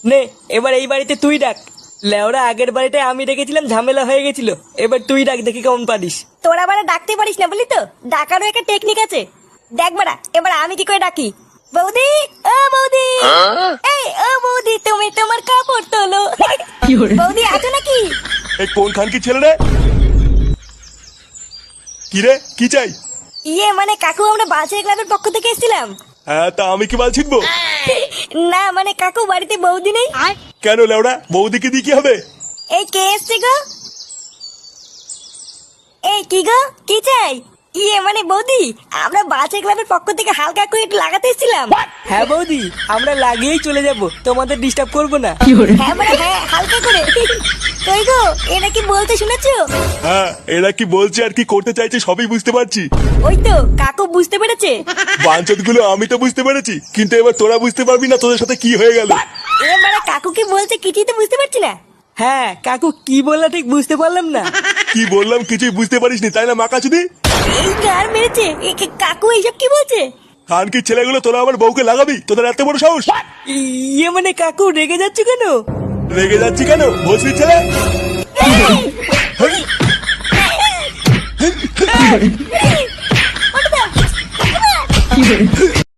নে এবার এই বাড়িতে তুই ডাক। লেওরা আগের বাড়িতে আমি ডেকেছিলাম, ঝামেলা হয়ে গেছিল। এবার তুই ডাক, দেখি কেমন পারিস। তোরা বাড়া ডাকতে পারিস না বলি তো, ডাকারও একটা টেকনিক আছে। দেখ বাড়া এবার আমি কি করে ডাকি। বৌদি, ও বৌদি, এই ও বৌদি, তুমি তোমার কাপড় তোলো। বৌদি আছো নাকি? এই কোন খান কি ছেলে রে? কি রে, কি চাই? ইয়ে মানে কাকু, আমরা বালছেড়ে ক্লাবের পক্ষ থেকে এসেছিলাম। হ্যাঁ, তা আমি কি বাল ছিটবো? না মানে কাকু বাড়িতে বৌদি নেই। কেন লেওড়া, বৌদিকে দিয়ে কি হবে? এই কে এসছে গো? এই কি গো, কি চাই? ইয়ে মানে বৌদি, আমরা বালছেড়ে ক্লাবের পক্ষ থেকে হালকা করে একটু লাগাতে এসেছিলাম। হ্যাঁ বৌদি, আমরা লাগিয়েই চলে যাব, তোমাদের ডিস্টার্ব করবো না। হ্যাঁ মানে হ্যাঁ, হালকা করে। কই গো, এটা কি বলতে শুনেছো? হ্যাঁ, এরা কি বলছে আর কি করতে চাইছে সবই বুঝতে পারছি। ওই তো কাকু বুঝতে পেরেছে। বাঞ্চত গুলো আমি তো বুঝতে পেরেছি, কিন্তু এবার তোরা বুঝতে পারবি না তোদের সাথে কি হয়ে গেল। এবারে কাকু কি বলছে কিছুই তো বুঝতে পারছি না। হ্যাঁ কাকু কি বললা ঠিক বুঝতে পারলাম না। কি বললাম কিছুই বুঝতে পারিসনি তাই না মাকাচুদি? এই গার মেরেছে, কাকু এইসব কি বলছে? খান কি ছেলেগুলো তোরা আমার বউকে লাগাবি? তোদের এত বড় সাহস! ইয়ে মানে কাকু রেগে যাচ্ছ কেন? রেগে যাচ্ছি কেন, ভোসরির ছেলে?